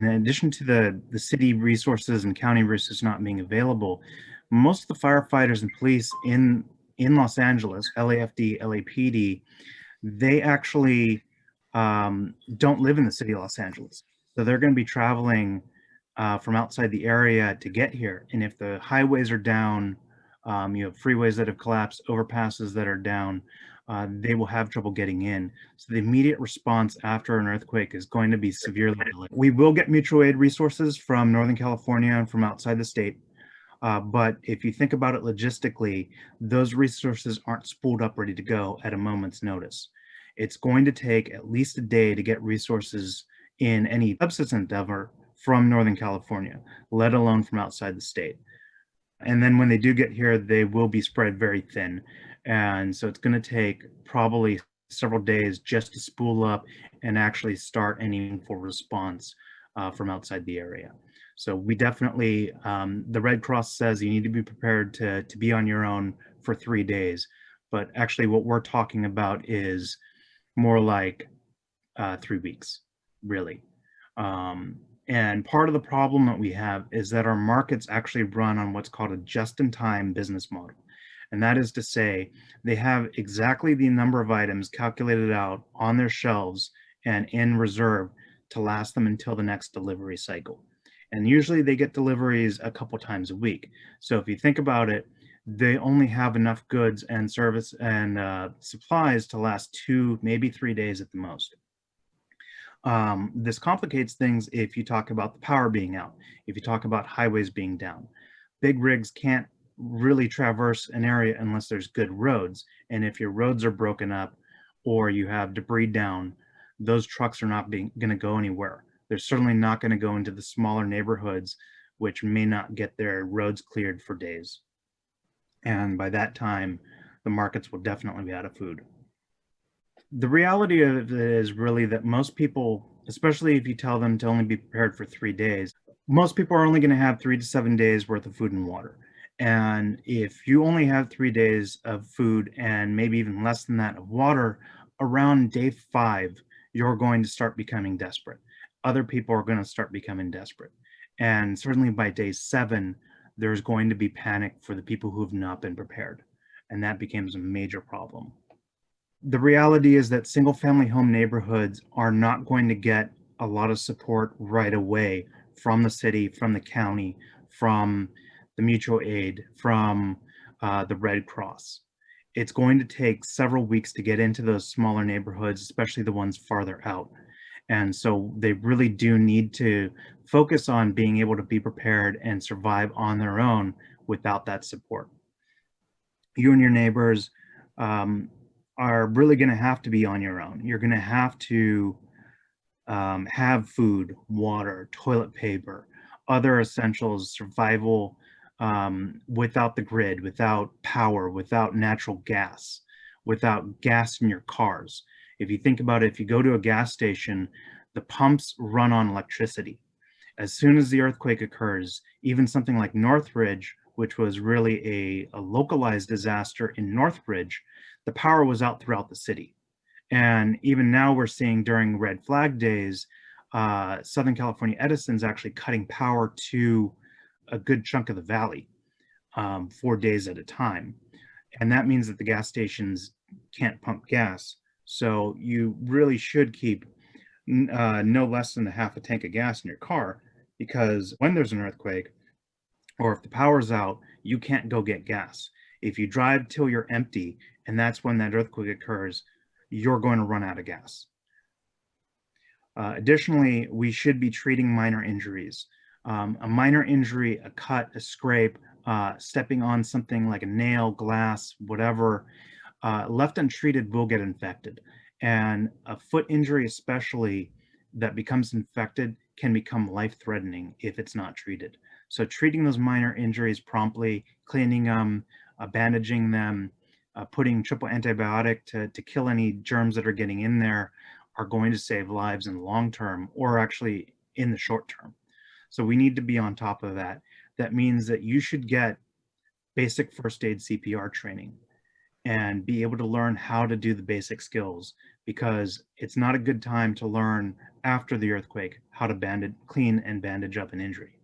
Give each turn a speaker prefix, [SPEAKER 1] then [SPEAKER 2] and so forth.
[SPEAKER 1] In addition to the city resources and county resources not being available, most of the firefighters and police in Los Angeles, LAFD, LAPD, they actually don't live in the city of Los Angeles. So they're going to be traveling from outside the area to get here. And if the highways are down, you have freeways that have collapsed, overpasses that are down, they will have trouble getting in. So the immediate response after an earthquake is going to be severely delayed. We will get mutual aid resources from Northern California and from outside the state. But if you think about it logistically, those resources aren't spooled up ready to go at a moment's notice. It's going to take at least a day to get resources in any subsistence endeavor from Northern California, let alone from outside the state. And then when they do get here, they will be spread very thin. And so it's going to take probably several days just to spool up and actually start any meaningful response from outside the area. So we definitely, the Red Cross says you need to be prepared to be on your own for 3 days. But actually what we're talking about is more like 3 weeks, really. And part of the problem that we have is that our markets actually run on what's called a just-in-time business model. And that is to say, they have exactly the number of items calculated out on their shelves and in reserve to last them until the next delivery cycle. And usually they get deliveries a couple times a week. So if you think about it, they only have enough goods and service and supplies to last 2, maybe 3 days at the most. This complicates things if you talk about the power being out, if you talk about highways being down. Big rigs can't really traverse an area unless there's good roads. And if your roads are broken up or you have debris down, those trucks are not going to go anywhere. They're certainly not going to go into the smaller neighborhoods, which may not get their roads cleared for days. And by that time, the markets will definitely be out of food. The reality of it is really that most people, especially if you tell them to only be prepared for 3 days, most people are only going to have 3 to 7 days worth of food and water. And if you only have 3 days of food and maybe even less than that of water, around day 5, you're going to start becoming desperate. Other people are going to start becoming desperate. And certainly by day 7, there's going to be panic for the people who have not been prepared. And that becomes a major problem. The reality is that single family home neighborhoods are not going to get a lot of support right away from the city, from the county, from the mutual aid, from the Red Cross. It's going to take several weeks to get into those smaller neighborhoods, especially the ones farther out. And so they really do need to focus on being able to be prepared and survive on their own without that support. You and your neighbors are really going to have to be on your own. You're going to have to have food, water, toilet paper, other essentials, survival without the grid, without power, without natural gas, without gas in your cars. If you think about it, if you go to a gas station, the pumps run on electricity. As soon as the earthquake occurs, even something like Northridge, which was really a localized disaster in Northridge, the power was out throughout the city. And even now we're seeing during red flag days, Southern California Edison's actually cutting power to a good chunk of the valley 4 days at a time. And that means that the gas stations can't pump gas. So you really should keep no less than half a tank of gas in your car, because when there's an earthquake, or if the power's out, you can't go get gas. If you drive till you're empty, and that's when that earthquake occurs, you're going to run out of gas. Additionally, we should be treating minor injuries. A minor injury, a cut, a scrape, stepping on something like a nail, glass, whatever, left untreated will get infected. And a foot injury especially that becomes infected can become life-threatening if it's not treated. So treating those minor injuries promptly, cleaning them, bandaging them, putting triple antibiotic to kill any germs that are getting in there are going to save lives in the long term, or actually in the short term. So we need to be on top of that. That means that you should get basic first aid CPR training and be able to learn how to do the basic skills. because it's not a good time to learn after the earthquake how to clean and bandage up an injury.